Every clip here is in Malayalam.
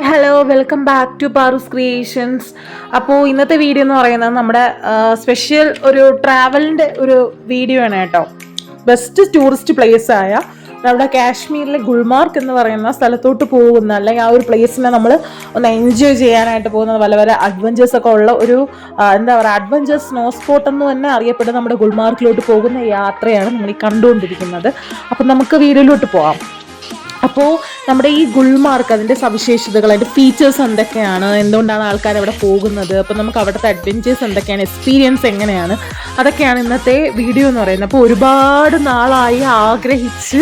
Hello, welcome back to Paaru's creations. അപ്പോൾ ഇന്നത്തെ വീഡിയോ എന്ന് പറയുന്നത് നമ്മുടെ സ്പെഷ്യൽ ഒരു ട്രാവലിൻ്റെ ഒരു വീഡിയോ ആണ് കേട്ടോ. ബെസ്റ്റ് ടൂറിസ്റ്റ് പ്ലേസ് ആയ നമ്മുടെ കാശ്മീരിലെ ഗുൽമാർഗ് എന്ന് പറയുന്ന സ്ഥലത്തോട്ട് പോകുന്ന, അല്ലെങ്കിൽ ആ ഒരു പ്ലേസിനെ നമ്മൾ ഒന്ന് എൻജോയ് ചെയ്യാനായിട്ട് പോകുന്നത്, പല പല അഡ്വഞ്ചേഴ്സ് ഒക്കെ ഉള്ള ഒരു എന്താ പറയുക, അഡ്വഞ്ചേഴ്സ് സ്നോ സ്പോട്ട് എന്ന് തന്നെ അറിയപ്പെടുന്ന നമ്മുടെ ഗുൽമാർഗിലോട്ട് പോകുന്ന യാത്രയാണ് നമ്മൾ ഈ കണ്ടുകൊണ്ടിരിക്കുന്നത്. അപ്പം നമുക്ക് വീഡിയോയിലോട്ട് പോകാം. അപ്പോൾ നമ്മുടെ ഈ ഗുൽമാർഗ്, അതിൻ്റെ സവിശേഷതകൾ, അതിൻ്റെ ഫീച്ചേഴ്സ് എന്തൊക്കെയാണ്, എന്തുകൊണ്ടാണ് ആൾക്കാർ അവിടെ പോകുന്നത്, അപ്പോൾ നമുക്ക് അവിടുത്തെ അഡ്വഞ്ചേഴ്സ് എന്തൊക്കെയാണ്, എക്സ്പീരിയൻസ് എങ്ങനെയാണ്, അതൊക്കെയാണ് ഇന്നത്തെ വീഡിയോ എന്ന് പറയുന്നത്. അപ്പോൾ ഒരുപാട് നാളായി ആഗ്രഹിച്ച്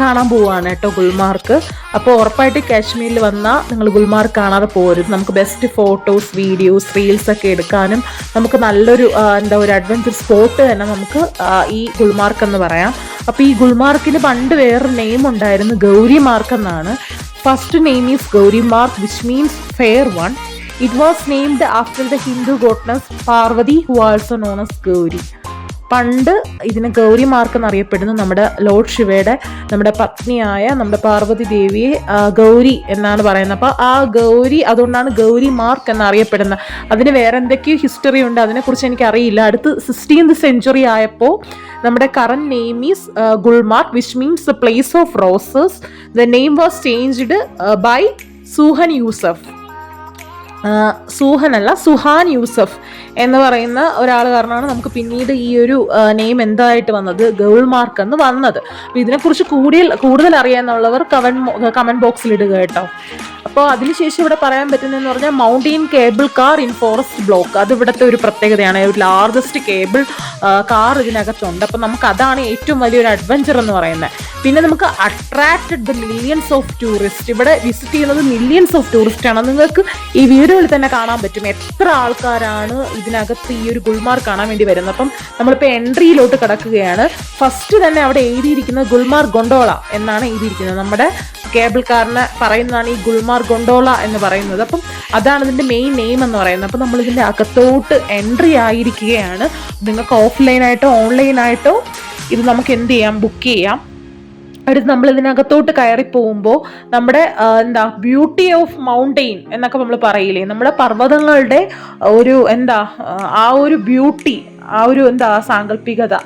കാണാൻ പോവുകയാണ് കേട്ടോ ഗുൽമാർഗ്. അപ്പോൾ ഉറപ്പായിട്ട് കാശ്മീരിൽ വന്നാൽ നിങ്ങൾ ഗുൽമാർഗ് കാണാതെ പോകരുത്. നമുക്ക് ബെസ്റ്റ് ഫോട്ടോസ്, വീഡിയോസ്, റീൽസ് ഒക്കെ എടുക്കാനും നമുക്ക് നല്ലൊരു ഒരു അഡ്വഞ്ചർ സ്പോട്ട് തന്നെ നമുക്ക് ഈ ഗുൽമാർഗ് എന്ന് പറയാം. അപ്പോൾ ഈ ഗുൽമാർഗിന് പണ്ട് വേറൊരു നെയിം ഉണ്ടായിരുന്നു, ഗൗരി മാർഗ് എന്നാണ്. First name is Gauri Marg, which means fair one. It was named after the Hindu goddess Parvati, who also known as Gauri. പണ്ട് ഇതിന് ഗൗരി മാർഗ് എന്നറിയപ്പെടുന്നു. നമ്മുടെ ലോർഡ് ശിവയുടെ നമ്മുടെ പത്നിയായ നമ്മുടെ പാർവതി ദേവിയെ ഗൗരി എന്നാണ് പറയുന്നത്. അപ്പോൾ ആ ഗൗരി, അതുകൊണ്ടാണ് ഗൗരി മാർഗ് എന്നറിയപ്പെടുന്നത്. അതിന് വേറെ എന്തൊക്കെയോ ഹിസ്റ്ററി ഉണ്ട്, അതിനെക്കുറിച്ച് എനിക്കറിയില്ല. അടുത്ത് 16th സെഞ്ച്വറി ആയപ്പോൾ നമ്മുടെ current name is Gulmarg, which means the place of roses. The name was changed by Suhan Yusuf. Suhan Yusuf എന്ന് പറയുന്ന ഒരാൾ കാരണമാണ് നമുക്ക് പിന്നീട് ഈ ഒരു നെയിം എന്തായിട്ട് വന്നത്, ഗുൽമാർഗ് എന്ന് വന്നത്. അപ്പോൾ ഇതിനെക്കുറിച്ച് കൂടുതൽ അറിയാമെന്നുള്ളവർ കമൻറ്റ് ബോക്സിൽ ഇടുക കേട്ടോ. അപ്പോൾ അതിനുശേഷം ഇവിടെ പറയാൻ പറ്റുന്നതെന്ന് പറഞ്ഞാൽ mountain cable car in forest block. അത് ഇവിടുത്തെ ഒരു പ്രത്യേകതയാണ്. ഒരു ലാർജസ്റ്റ് കേബിൾ കാർ ഇതിനകത്തുണ്ട്. അപ്പോൾ നമുക്ക് അതാണ് ഏറ്റവും വലിയൊരു അഡ്വഞ്ചർ എന്ന് പറയുന്നത്. പിന്നെ നമുക്ക് attracted the millions of tourist. ഇവിടെ വിസിറ്റ് ചെയ്യുന്നത് മില്യൺസ് ഓഫ് ടൂറിസ്റ്റ് ആണ്. നിങ്ങൾക്ക് ഈ വീഡിയോയിൽ തന്നെ കാണാൻ പറ്റും എത്ര ആൾക്കാരാണ് ഇതിനകത്ത് ഈ ഒരു ഗുൽമാർഗ് കാണാൻ വേണ്ടി വരുന്നത്. അപ്പം നമ്മളിപ്പോൾ എൻട്രിയിലോട്ട് കിടക്കുകയാണ്. ഫസ്റ്റ് തന്നെ അവിടെ എഴുതിയിരിക്കുന്നത് ഗുൽമാർഗ് ഗൊണ്ടോള എന്നാണ് എഴുതിയിരിക്കുന്നത്. നമ്മുടെ കേബിൾ കാറിന് പറയുന്നതാണ് ഈ ഗുൽമാർഗ് ഗൊണ്ടോള എന്ന് പറയുന്നത്. അപ്പം അതാണ് ഇതിൻ്റെ മെയിൻ നെയിം എന്ന് പറയുന്നത്. അപ്പം നമ്മളിതിൻ്റെ അകത്തോട്ട് എൻട്രി ആയിരിക്കുകയാണ്. നിങ്ങൾക്ക് ഓഫ്ലൈനായിട്ടോ ഓൺലൈനായിട്ടോ ഇത് നമുക്ക് എന്ത് ചെയ്യാം, ബുക്ക് ചെയ്യാം. അടുത്ത് നമ്മൾ ഇതിനകത്തോട്ട് കയറി പോകുമ്പോൾ നമ്മുടെ ബ്യൂട്ടി ഓഫ് മൗണ്ടെയിൻ എന്നൊക്കെ നമ്മൾ പറയില്ലേ, നമ്മുടെ പർവ്വതങ്ങളുടെ ഒരു ആ ഒരു ബ്യൂട്ടി, ആ ഒരു സാങ്കല്പികത,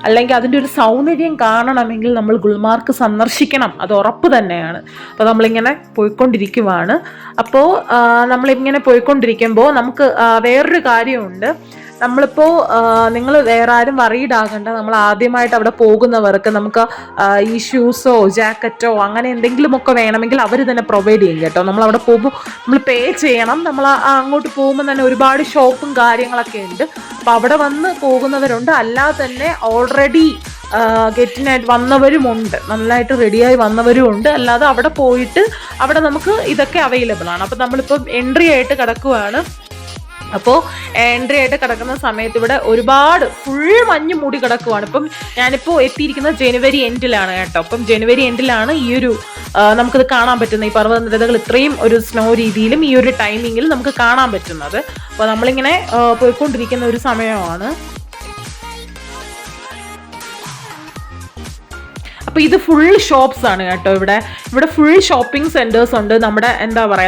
അല്ലെങ്കിൽ അതിൻ്റെ ഒരു സൗന്ദര്യം കാണണമെങ്കിൽ നമ്മൾ ഗുൽമാർഗ് സന്ദർശിക്കണം. അത് ഉറപ്പ് തന്നെയാണ്. അപ്പോൾ നമ്മളിങ്ങനെ പോയിക്കൊണ്ടിരിക്കുവാണ്. അപ്പോൾ നമ്മളിങ്ങനെ പോയിക്കൊണ്ടിരിക്കുമ്പോൾ നമുക്ക് വേറൊരു കാര്യമുണ്ട്. നമ്മളിപ്പോൾ നിങ്ങൾ വേറെ ആരും വറീഡ് ആകണ്ട. നമ്മൾ ആദ്യമായിട്ട് അവിടെ പോകുന്നവർക്ക് നമുക്ക് ഈ ഷൂസോ ജാക്കറ്റോ അങ്ങനെ എന്തെങ്കിലുമൊക്കെ വേണമെങ്കിൽ അവർ തന്നെ പ്രൊവൈഡ് ചെയ്യും കേട്ടോ. നമ്മൾ അവിടെ പോകുമ്പോൾ നമ്മൾ പേ ചെയ്യണം. നമ്മൾ അങ്ങോട്ട് പോകുമ്പോൾ തന്നെ ഒരുപാട് ഷോപ്പും കാര്യങ്ങളൊക്കെ ഉണ്ട്. അപ്പോൾ അവിടെ വന്ന് പോകുന്നവരുണ്ട്, അല്ലാതെ തന്നെ ഓൾറെഡി ഗെറ്റിനായിട്ട് വന്നവരുമുണ്ട്, നന്നായിട്ട് റെഡിയായി വന്നവരുമുണ്ട്. അല്ലാതെ അവിടെ പോയിട്ട് അവിടെ നമുക്ക് ഇതൊക്കെ അവൈലബിൾ ആണ്. അപ്പോൾ നമ്മളിപ്പം എൻട്രി ആയിട്ട് കിടക്കുവാണ്. അപ്പോൾ എൻട്രി ആയിട്ട് കിടക്കുന്ന സമയത്ത് ഇവിടെ ഒരുപാട് ഫുൾ മഞ്ഞ് മൂടി കിടക്കുവാണ്. ഇപ്പം ഞാനിപ്പോൾ എത്തിയിരിക്കുന്നത് ജനുവരി എൻഡിലാണ് കേട്ടോ. അപ്പം ജനുവരി എൻഡിലാണ് ഈ ഒരു നമുക്കിത് കാണാൻ പറ്റുന്ന ഈ പർവ്വതനിരകൾ ഇത്രയും ഒരു സ്നോ രീതിയിലും ഈ ഒരു ടൈമിങ്ങിൽ നമുക്ക് കാണാൻ പറ്റുന്നത്. അപ്പോൾ നമ്മളിങ്ങനെ പോയിക്കൊണ്ടിരിക്കുന്ന ഒരു സമയമാണ്. അപ്പോൾ ഇത് ഫുൾ ഷോപ്സ് ആണ് കേട്ടോ. ഇവിടെ ഫുൾ ഷോപ്പിംഗ് സെൻറ്റേഴ്സ് ഉണ്ട്. നമ്മുടെ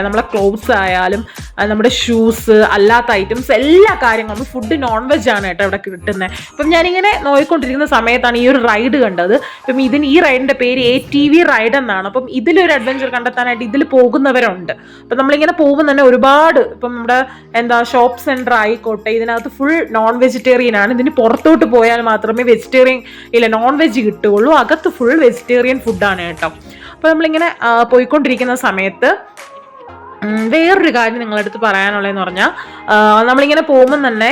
നമ്മളെ ക്ലോത്ത്സ് ആയാലും നമ്മുടെ ഷൂസ്, അല്ലാത്ത ഐറ്റംസ്, എല്ലാ കാര്യങ്ങളും. ഫുഡ് നോൺ വെജ് ആണ് കേട്ടോ ഇവിടെ കിട്ടുന്നത്. അപ്പം ഞാനിങ്ങനെ നോക്കിക്കൊണ്ടിരിക്കുന്ന സമയത്താണ് ഈ ഒരു റൈഡ് കണ്ടത്. അപ്പം ഈ റൈഡിൻ്റെ പേര് ATV റൈഡ് എന്നാണ്. അപ്പം ഇതിലൊരു അഡ്വഞ്ചർ കണ്ടെത്താനായിട്ട് ഇതിൽ പോകുന്നവരുണ്ട്. അപ്പം നമ്മളിങ്ങനെ പോകുമ്പോൾ തന്നെ ഒരുപാട്, ഇപ്പം നമ്മുടെ ഷോപ്പ് സെൻറ്റർ ആയിക്കോട്ടെ, ഇതിനകത്ത് ഫുൾ നോൺ വെജിറ്റേറിയൻ ആണ്. ഇതിന് പുറത്തോട്ട് പോയാൽ മാത്രമേ നോൺ വെജ് കിട്ടുകയുള്ളൂ. അകത്ത് ഫുൾ വെജിറ്റേറിയൻ ഫുഡാണ് കേട്ടോ. അപ്പോൾ നമ്മളിങ്ങനെ പോയിക്കൊണ്ടിരിക്കുന്ന സമയത്ത് വേറൊരു കാര്യം നിങ്ങളുടെ അടുത്ത് പറയാനുള്ളതെന്ന് പറഞ്ഞാൽ, നമ്മളിങ്ങനെ പോകുമ്പോൾ തന്നെ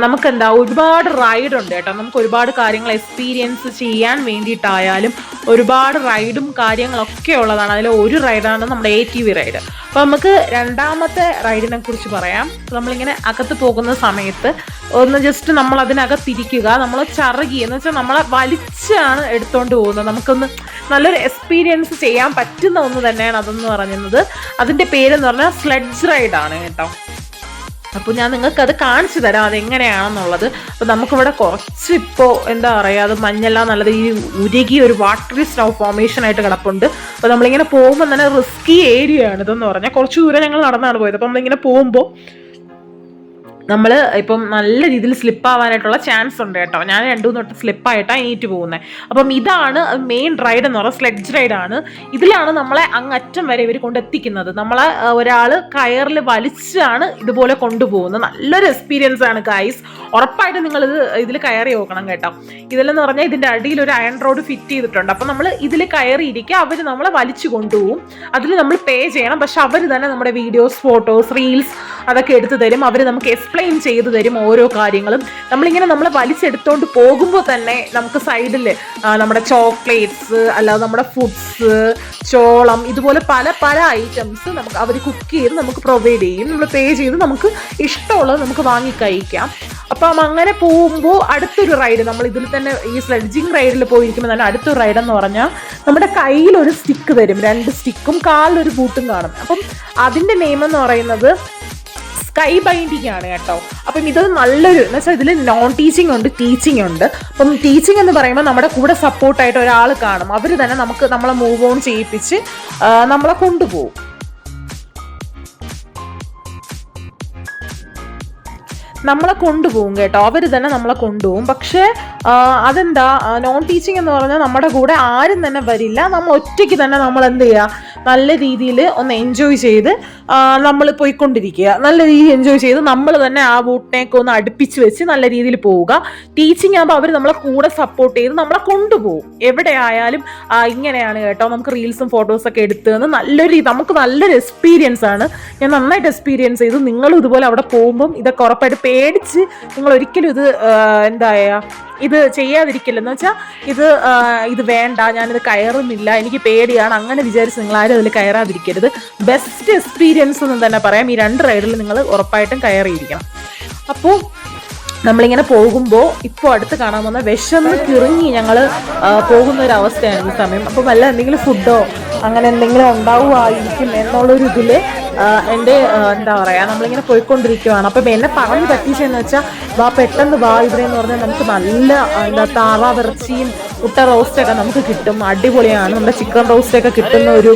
നമുക്ക് ഒരുപാട് റൈഡ് ഉണ്ട് കേട്ടോ. നമുക്ക് ഒരുപാട് കാര്യങ്ങൾ എക്സ്പീരിയൻസ് ചെയ്യാൻ വേണ്ടിയിട്ടായാലും ഒരുപാട് റൈഡും കാര്യങ്ങളൊക്കെ ഉള്ളതാണ്. അതിൽ ഒരു റൈഡാണ് നമ്മുടെ ATV റൈഡ്. അപ്പോൾ നമുക്ക് രണ്ടാമത്തെ റൈഡിനെ കുറിച്ച് പറയാം. നമ്മളിങ്ങനെ അകത്ത് പോകുന്ന സമയത്ത് ഒന്ന് ജസ്റ്റ് നമ്മൾ അതിനകത്തിരിക്കുക. നമ്മൾ ചറുകി എന്ന് വെച്ചാൽ നമ്മളെ വലിച്ചാണ് എടുത്തുകൊണ്ട് പോകുന്നത്. നമുക്കൊന്ന് നല്ലൊരു എക്സ്പീരിയൻസ് ചെയ്യാൻ പറ്റുന്ന ഒന്ന് തന്നെയാണ് അതെന്ന് പറയുന്നത്. അതിൻ്റെ പേരെന്ന് പറഞ്ഞാൽ സ്ലെഡ്ജ് റൈഡാണ് കേട്ടോ. അപ്പോൾ ഞാൻ നിങ്ങൾക്ക് അത് കാണിച്ചു തരാം അതെങ്ങനെയാണെന്നുള്ളത്. അപ്പോൾ നമുക്കിവിടെ കുറച്ച് ഇപ്പോൾ എന്താ പറയുക, അത് മഞ്ഞെല്ലാം നല്ലത് ഈ ഉരുകി ഒരു വാട്ടറി സ്നോ ഫോർമേഷൻ ആയിട്ട് കിടപ്പുണ്ട്. അപ്പോൾ നമ്മളിങ്ങനെ പോകുമ്പോൾ തന്നെ റിസ്കി ഏരിയ ആണ് ഇതെന്ന് പറഞ്ഞാൽ. കുറച്ച് ദൂരം ഞങ്ങൾ നടന്നാണ് പോയത്. അപ്പോൾ നമ്മളിങ്ങനെ പോകുമ്പോൾ നമ്മൾ ഇപ്പം നല്ല രീതിയിൽ സ്ലിപ്പാവാനായിട്ടുള്ള ചാൻസ് ഉണ്ട് കേട്ടോ. ഞാൻ 2-3 തൊട്ട് സ്ലിപ്പായിട്ടാണ് എണീറ്റ് പോകുന്നത്. അപ്പം ഇതാണ് മെയിൻ റൈഡ് എന്ന് പറയുന്നത്, സ്ലെഡ്ജ് റൈഡാണ്. ഇതിലാണ് നമ്മളെ അങ്ങറ്റം വരെ ഇവർ കൊണ്ടെത്തിക്കുന്നത്. നമ്മളെ ഒരാൾ കയറിൽ വലിച്ചാണ് ഇതുപോലെ കൊണ്ടുപോകുന്നത്. നല്ലൊരു എക്സ്പീരിയൻസ് ആണ് ഗൈസ്. ഉറപ്പായിട്ട് നിങ്ങൾ ഇതിൽ കയറി നോക്കണം കേട്ടോ. ഇതിലെന്ന് പറഞ്ഞാൽ ഇതിൻ്റെ അടിയിൽ ഒരു അയൺ റോഡ് ഫിറ്റ് ചെയ്തിട്ടുണ്ട്. അപ്പം നമ്മൾ ഇതിൽ കയറിയിരിക്കുക, അവർ നമ്മളെ വലിച്ചു കൊണ്ടുപോകും. അതിൽ നമ്മൾ പേ ചെയ്യണം. പക്ഷെ അവർ തന്നെ നമ്മുടെ വീഡിയോസ്, ഫോട്ടോസ്, റീൽസ് അതൊക്കെ എടുത്തു തരും. അവർ നമുക്ക് എക്സ്പ്ലെയിൻ ചെയ്തു തരും ഓരോ കാര്യങ്ങളും. നമ്മളിങ്ങനെ നമ്മളെ വലിച്ചെടുത്തോണ്ട് പോകുമ്പോൾ തന്നെ നമുക്ക് സൈഡിൽ നമ്മുടെ ചോക്ലേറ്റ്സ്, അല്ലാതെ നമ്മുടെ ഫുഡ്സ്, ചോളം, ഇതുപോലെ പല പല ഐറ്റംസ് നമുക്ക് അവർ കുക്ക് ചെയ്ത് നമുക്ക് പ്രൊവൈഡ് ചെയ്യും. നമ്മൾ പേ ചെയ്ത് നമുക്ക് ഇഷ്ടമുള്ളത് നമുക്ക് വാങ്ങി കഴിക്കാം. അപ്പം അങ്ങനെ പോകുമ്പോൾ അടുത്തൊരു റൈഡ്, നമ്മൾ ഇതിൽ തന്നെ ഈ സ്ലെഡ്ജിങ് റൈഡിൽ പോയിരിക്കുമ്പോൾ തന്നെ അടുത്തൊരു റൈഡ് എന്ന് പറഞ്ഞാൽ നമ്മുടെ കയ്യിലൊരു സ്റ്റിക്ക് തരും, 2 സ്റ്റിക്കും കാലിലൊരു ബൂട്ടും കാണും. അപ്പം അതിൻ്റെ നെയിം എന്ന് പറയുന്നത് സ്കൈ ബൈൻഡിങ് ആണ് കേട്ടോ. അപ്പം ഇത് നല്ലൊരു എന്ന് വെച്ചാൽ ഇതിൽ നോൺ ടീച്ചിങ് ഉണ്ട്, ടീച്ചിങ് ഉണ്ട്. അപ്പം ടീച്ചിങ് എന്ന് പറയുമ്പോൾ നമ്മുടെ കൂടെ സപ്പോർട്ടായിട്ട് ഒരാൾ കാണും. അവർ തന്നെ നമ്മളെ മൂവ് ഓൺ ചെയ്യിപ്പിച്ച് നമ്മളെ കൊണ്ടുപോകും. നമ്മളെ കൊണ്ടുപോകും കേട്ടോ, അവർ തന്നെ നമ്മളെ കൊണ്ടുപോകും. പക്ഷേ അതെന്താ, നോൺ ടീച്ചിങ് എന്ന് പറഞ്ഞാൽ നമ്മുടെ കൂടെ ആരും തന്നെ വരില്ല. നമ്മൾ ഒറ്റയ്ക്ക് തന്നെ നമ്മൾ എന്ത് ചെയ്യുക, നല്ല രീതിയിൽ ഒന്ന് എൻജോയ് ചെയ്ത് നമ്മൾ പോയിക്കൊണ്ടിരിക്കുക. നല്ല രീതിയിൽ എൻജോയ് ചെയ്ത് നമ്മൾ തന്നെ ആ ബൂട്ടിനെയൊക്കെ ഒന്ന് അടുപ്പിച്ച് വെച്ച് നല്ല രീതിയിൽ പോവുക. ടീച്ചിങ് ആകുമ്പോൾ അവർ നമ്മളെ കൂടെ സപ്പോർട്ട് ചെയ്ത് നമ്മളെ കൊണ്ടുപോകും. എവിടെ ആയാലും ഇങ്ങനെയാണ് കേട്ടോ. നമുക്ക് റീൽസും ഫോട്ടോസൊക്കെ എടുത്ത് നമുക്ക് നല്ലൊരു എക്സ്പീരിയൻസ് ആണ്. ഞാൻ നന്നായിട്ട് എക്സ്പീരിയൻസ് ചെയ്തു. നിങ്ങളും ഇതുപോലെ അവിടെ പോകുമ്പം ഇതൊക്കെ ഉറപ്പായിട്ട് പേടിച്ച് നിങ്ങൾ ഒരിക്കലും ഇത് ചെയ്യാതിരിക്കില്ലെന്ന് വെച്ചാൽ ഇത് വേണ്ട, ഞാനിത് കയറുന്നില്ല, എനിക്ക് പേടിയാണ്, അങ്ങനെ വിചാരിച്ച് നിങ്ങൾ ആരും അതിൽ കയറാതിരിക്കരുത്. ബെസ്റ്റ് എക്സ്പീരിയൻസ് എന്ന് തന്നെ പറയാം. ഈ 2 റൈഡിൽ നിങ്ങൾ ഉറപ്പായിട്ടും കയറിയിരിക്കണം. അപ്പോൾ നമ്മളിങ്ങനെ പോകുമ്പോൾ ഇപ്പോൾ അടുത്ത് കാണാൻ വന്ന വിശന്ന് കിറങ്ങി ഞങ്ങൾ പോകുന്ന ഒരു അവസ്ഥയാണ് ഈ സമയം. അപ്പോൾ വല്ല എന്തെങ്കിലും ഫുഡോ അങ്ങനെ എന്തെങ്കിലും ഉണ്ടാവുമായിരിക്കും എന്നുള്ളൊരു ഇതിൽ എൻ്റെ എന്താ പറയുക, നമ്മളിങ്ങനെ പോയിക്കൊണ്ടിരിക്കുകയാണ്. അപ്പം എന്നെ പറഞ്ഞു പറ്റിച്ചെന്ന് വെച്ചാൽ പെട്ടെന്ന് ഇവിടെ എന്ന് പറഞ്ഞാൽ നമുക്ക് നല്ല താറാവിറച്ചിയും മുട്ട റോസ്റ്റൊക്കെ നമുക്ക് കിട്ടും. അടിപൊളിയാണ്. നമ്മുടെ ചിക്കൻ റോസ്റ്റൊക്കെ കിട്ടുന്ന ഒരു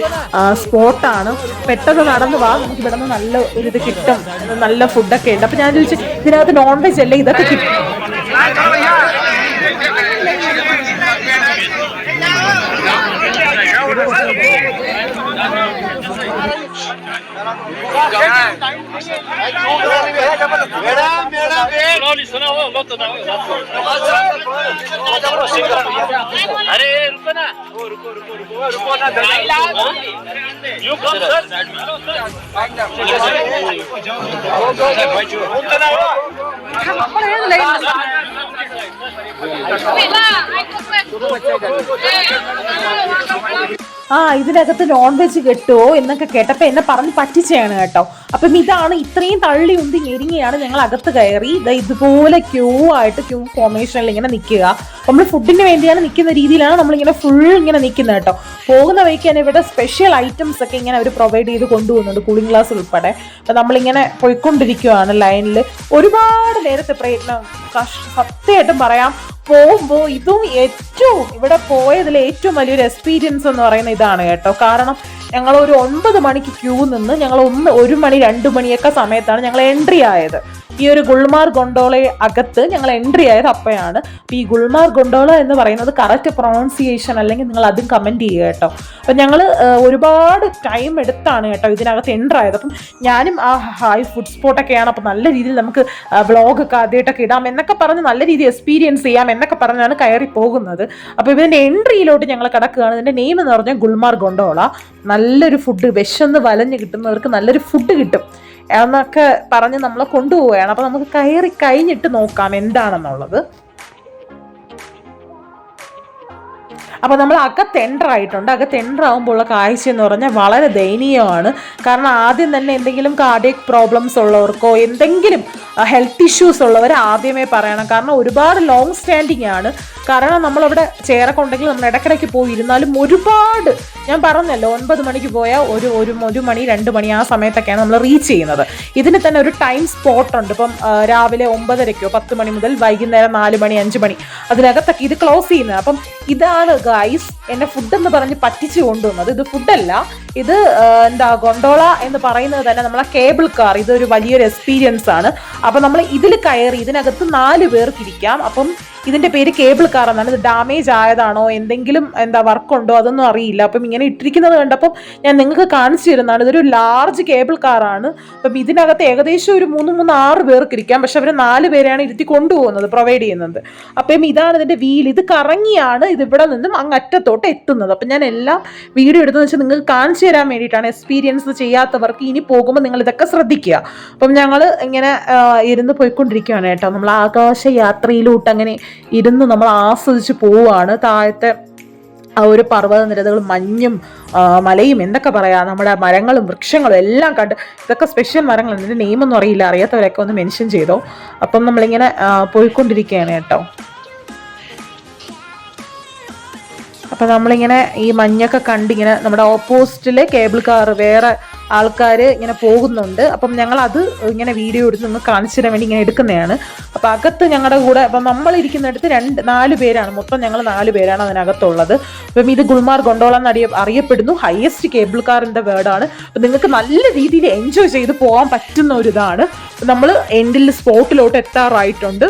സ്പോട്ടാണ്. പെട്ടെന്ന് നടന്ന് നമുക്ക് ഇവിടെ നിന്ന് നല്ല ഒരു ഇത് കിട്ടും, നല്ല ഫുഡൊക്കെ ഉണ്ട്. അപ്പം ഞാൻ ചോദിച്ചു, ഇതിനകത്ത് നോൺ വെജ് അല്ലേ, ഇതൊക്കെ കിട്ടും? अरे रुको ना, रुको ना, यू कम सर, ഇതിനകത്ത് നോൺ വെജ് കിട്ടുമോ എന്നൊക്കെ കേട്ടപ്പോൾ എന്നെ പറഞ്ഞ് പറ്റിച്ചാണ് കേട്ടോ. അപ്പം ഇതാണ്, ഇത്രയും തള്ളി ഉന്തി ഞെരുങ്ങിയാണ് ഞങ്ങൾ അകത്ത് കയറി ഇതുപോലെ ക്യൂ ഫോർമേഷനിൽ ഇങ്ങനെ നിൽക്കുക. നമ്മൾ ഫുഡിന് വേണ്ടിയാണ് നിൽക്കുന്ന രീതിയിലാണ് നമ്മളിങ്ങനെ ഫുൾ ഇങ്ങനെ നിൽക്കുന്നത് കേട്ടോ. പോകുന്ന വഴിക്ക് തന്നെ ഇവിടെ സ്പെഷ്യൽ ഐറ്റംസ് ഒക്കെ ഇങ്ങനെ അവർ പ്രൊവൈഡ് ചെയ്ത് കൊണ്ടുപോകുന്നുണ്ട്, കൂളിംഗ് ഗ്ലാസ് ഉൾപ്പെടെ. അപ്പം നമ്മളിങ്ങനെ പോയിക്കൊണ്ടിരിക്കുകയാണ് ലൈനിൽ. ഒരുപാട് നേരത്തെ പ്രയത്നം, സത്യമായിട്ടും പറയാം. പോകുമ്പോൾ ഇവിടെ പോയതിൽ ഏറ്റവും വലിയൊരു എക്സ്പീരിയൻസ് എന്ന് പറയുന്നത് ഇതാണ് കേട്ടോ. കാരണം ഞങ്ങൾ ഒരു 9 മണിക്ക് ക്യൂ നിന്ന് ഞങ്ങൾ 1 മണി 2 മണിയൊക്കെ സമയത്താണ് ഞങ്ങൾ എൻട്രി ആയത്. ഈ ഒരു ഗുൽമാർ ഗൊണ്ടോള അകത്ത് ഞങ്ങൾ എൻട്രി ആയത് അപ്പോഴാണ്. അപ്പോൾ ഈ ഗുൽമാർ ഗൊണ്ടോള എന്ന് പറയുന്നത് കറക്റ്റ് പ്രൊണൗൺസിയേഷൻ അല്ലെങ്കിൽ നിങ്ങൾ അതും കമൻറ്റ് ചെയ്യുക കേട്ടോ. അപ്പം ഞങ്ങൾ ഒരുപാട് ടൈം എടുത്താണ് കേട്ടോ ഇതിനകത്ത് എൻട്രി ആയത്. അപ്പം ഞാനും ഫുഡ് സ്പോട്ടൊക്കെയാണ്, അപ്പം നല്ല രീതിയിൽ നമുക്ക് വ്ളോഗൊക്കെ ആദ്യമായിട്ടൊക്കെ ഇടാം എന്നൊക്കെ പറഞ്ഞ് നല്ല രീതിയിൽ എക്സ്പീരിയൻസ് ചെയ്യാം എന്നൊക്കെ പറഞ്ഞാണ് കയറി പോകുന്നത്. അപ്പോൾ ഇതിൻ്റെ എൻട്രിയിലോട്ട് ഞങ്ങൾ കിടക്കുകയാണ്. ഇതിൻ്റെ നെയിം എന്ന് പറഞ്ഞാൽ ഗുൽമാർ ഗൊണ്ടോള. നല്ലൊരു ഫുഡ്, വിശന്ന് വലഞ്ഞ് കിട്ടുന്നവർക്ക് നല്ലൊരു ഫുഡ് കിട്ടും എന്നൊക്കെ പറഞ്ഞ് നമ്മളെ കൊണ്ടുപോവുകയാണ്. അപ്പം നമുക്ക് കയറി കഴിഞ്ഞിട്ട് നോക്കാം എന്താണെന്നുള്ളത്. അപ്പോൾ നമ്മൾ അകത്ത് എൻ്റർ ആയിട്ടുണ്ട്. അകത്ത് എൻ്റർ ആകുമ്പോൾ ഉള്ള കാഴ്ച എന്ന് പറഞ്ഞാൽ വളരെ ദയനീയമാണ്. കാരണം ആദ്യം തന്നെ എന്തെങ്കിലും കാർഡിയക് പ്രോബ്ലംസ് ഉള്ളവർക്കോ എന്തെങ്കിലും ഹെൽത്ത് ഇഷ്യൂസ് ഉള്ളവർ ആദ്യമേ പറയണം. കാരണം ഒരുപാട് ലോങ് സ്റ്റാൻഡിങ് ആണ്. കാരണം നമ്മളവിടെ ചെയറൊക്കെ ഉണ്ടെങ്കിൽ നമ്മൾ ഇടയ്ക്കിടയ്ക്ക് പോയി ഇരുന്നാലും ഒരുപാട്, ഞാൻ പറഞ്ഞല്ലോ 9 മണിക്ക് പോയാൽ ഒരു മണി 2 മണി ആ സമയത്തൊക്കെയാണ് നമ്മൾ റീച്ച് ചെയ്യുന്നത്. ഇതിന് തന്നെ ഒരു ടൈം സ്പോട്ട് ഉണ്ട്. ഇപ്പം രാവിലെ 9:30 10 മണി മുതൽ വൈകുന്നേരം 4 മണി 5 മണി അതിനകത്തൊക്കെ ഇത് ക്ലോസ് ചെയ്യുന്നത്. അപ്പം ഇതാണ് ഗൈസ് എന്നെ ഫുഡ് എന്ന് പറഞ്ഞ് പറ്റിച്ചു കൊണ്ടുവന്നത്. ഇത് ഫുഡല്ല, ഇത് ഗൊണ്ടോള എന്ന് പറയുന്നത് തന്നെ നമ്മളെ കേബിൾ കാർ. ഇതൊരു വലിയൊരു എക്സ്പീരിയൻസ് ആണ്. അപ്പം നമ്മൾ ഇതിൽ കയറി ഇതിനകത്ത് 4 പേർക്ക് ഇരിക്കാം. അപ്പം ഇതിന്റെ പേര് കേബിൾ കാർ എന്നാണ്. ഇത് ഡാമേജ് ആയതാണോ എന്തെങ്കിലും വർക്കുണ്ടോ അതൊന്നും അറിയില്ല. അപ്പം ഇങ്ങനെ ഇട്ടിരിക്കുന്നത് കണ്ടപ്പം ഞാൻ നിങ്ങൾക്ക് കാണിച്ചു തരുന്നതാണ്. ഇതൊരു ലാർജ് കേബിൾ കാറാണ്. അപ്പം ഇതിനകത്ത് ഏകദേശം ഒരു 3-6 പേർക്ക് ഇരിക്കാം. പക്ഷെ അവർ 4 പേരെയാണ് ഇരുത്തി കൊണ്ടുപോകുന്നത്, പ്രൊവൈഡ് ചെയ്യുന്നത്. അപ്പം ഇതാണ് ഇതിന്റെ വീൽ. ഇത് കറങ്ങിയാണ് ഇത് ഇവിടെ നിന്നും അങ്ങ് അറ്റത്തോട്ട് എത്തുന്നത്. അപ്പം ഞാൻ എല്ലാം വീഡിയോ എടുത്തെന്ന് വെച്ചാൽ നിങ്ങൾക്ക് കാണിച്ചു തരാൻ വേണ്ടിയിട്ടാണ്. എക്സ്പീരിയൻസ് ചെയ്യാത്തവർക്ക് ഇനി പോകുമ്പോൾ നിങ്ങൾ ഇതൊക്കെ ശ്രദ്ധിക്കുക. അപ്പം ഞങ്ങൾ ഇങ്ങനെ ഇരുന്ന് പോയിക്കൊണ്ടിരിക്കുകയാണ് കേട്ടോ. നമ്മൾ ആകാശയാത്രയിലോട്ട് അങ്ങനെ ഇരുന്ന് നമ്മൾ ആസ്വദിച്ച് പോവുകയാണ്. താഴത്തെ ആ ഒരു പർവ്വത നിരകളും മഞ്ഞും മലയും എന്തൊക്കെ പറയാം, നമ്മുടെ മരങ്ങളും വൃക്ഷങ്ങളും എല്ലാം കണ്ട്. ഇതൊക്കെ സ്പെഷ്യൽ മരങ്ങളാണ്. ഇതിൻ്റെ നെയിമൊന്നും അറിയില്ല, അറിയാത്തവരൊക്കെ ഒന്ന് മെൻഷൻ ചെയ്തോ. അപ്പം നമ്മളിങ്ങനെ പോയിക്കൊണ്ടിരിക്കുകയാണ് കേട്ടോ. അപ്പം നമ്മളിങ്ങനെ ഈ മഞ്ഞൊക്കെ കണ്ടിങ്ങനെ നമ്മുടെ ഓപ്പോസിറ്റിലെ കേബിൾ കാർ വേറെ ആൾക്കാർ ഇങ്ങനെ പോകുന്നുണ്ട്. അപ്പം ഞങ്ങൾ അത് ഇങ്ങനെ വീഡിയോ എടുത്ത് നിങ്ങൾ കാണിച്ചു തരാൻ വേണ്ടി ഇങ്ങനെ എടുക്കുന്നതാണ്. അപ്പം അകത്ത് ഞങ്ങളുടെ കൂടെ അപ്പം നമ്മളിരിക്കുന്നിടത്ത് 4 പേരാണ്, മൊത്തം ഞങ്ങൾ 4 പേരാണ് അതിനകത്തുള്ളത്. അപ്പം ഇത് ഗുൽമാർഗ് ഗൊണ്ടോള എന്ന് അറിയപ്പെടുന്നു. Highest cable car in the world ആണ്. അപ്പം നിങ്ങൾക്ക് നല്ല രീതിയിൽ എൻജോയ് ചെയ്ത് പോകാൻ പറ്റുന്ന ഒരു ഇതാണ്. നമ്മൾ എൻഡിൽ സ്പോട്ടിലോട്ട് എത്താറായിട്ടുണ്ട്.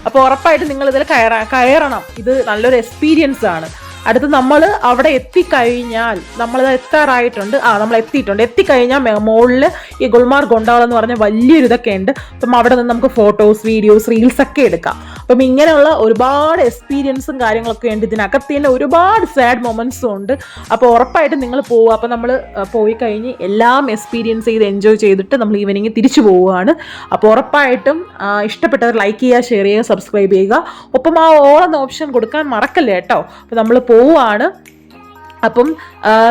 അപ്പോൾ ഉറപ്പായിട്ട് നിങ്ങൾ ഇതിൽ കയറണം. ഇത് നല്ലൊരു എക്സ്പീരിയൻസ് ആണ്. അടുത്ത് നമ്മൾ അവിടെ എത്തിക്കഴിഞ്ഞാൽ നമ്മളത് എത്താറായിട്ടുണ്ട്. നമ്മൾ എത്തിയിട്ടുണ്ട്. എത്തിക്കഴിഞ്ഞാൽ മുകളിൽ ഈ ഗുൽമാർഗ് ഗൊണ്ടോള എന്ന് പറഞ്ഞ വലിയൊരു ഇതൊക്കെ ഉണ്ട്. അപ്പം അവിടെ നിന്ന് നമുക്ക് ഫോട്ടോസ്, വീഡിയോസ്, റീൽസ് ഒക്കെ എടുക്കാം. അപ്പം ഇങ്ങനെയുള്ള ഒരുപാട് എക്സ്പീരിയൻസും കാര്യങ്ങളൊക്കെ ഉണ്ട്. ഇതിനകത്ത് തന്നെ ഒരുപാട് സാഡ് മൊമെന്റ്സും ഉണ്ട്. അപ്പോൾ ഉറപ്പായിട്ടും നിങ്ങൾ പോവുക. അപ്പം നമ്മൾ പോയി കഴിഞ്ഞ് എല്ലാം എക്സ്പീരിയൻസ് ചെയ്ത് എൻജോയ് ചെയ്തിട്ട് നമ്മൾ ഈവനിങ് തിരിച്ചു പോവുകയാണ്. അപ്പോൾ ഉറപ്പായിട്ടും ഇഷ്ടപ്പെട്ടവർ ലൈക്ക് ചെയ്യുക, ഷെയർ ചെയ്യുക, സബ്സ്ക്രൈബ് ചെയ്യുക. ഒപ്പം ആ ഓൾ എന്ന ഓപ്ഷൻ കൊടുക്കാൻ മറക്കല്ലേ കേട്ടോ. അപ്പോൾ നമ്മൾ പോവുകയാണ്. അപ്പം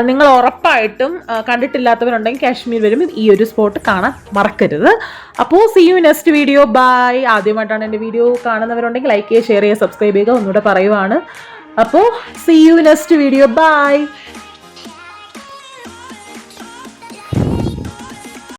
നിങ്ങൾ ഉറപ്പായിട്ടും കണ്ടിട്ടില്ലാത്തവരുണ്ടെങ്കിൽ കാശ്മീർ വരും ഈ ഒരു സ്പോട്ട് കാണാൻ മറക്കരുത്. അപ്പോൾ see you next video. Bye. ആദ്യമായിട്ടാണ് എൻ്റെ വീഡിയോ കാണുന്നവരുണ്ടെങ്കിൽ ലൈക്ക് ചെയ്യുക, ഷെയർ ചെയ്യുക, സബ്സ്ക്രൈബ് ചെയ്യുക. ഒന്നുകൂടെ പറയുവാണ്. അപ്പോൾ see you next video. By.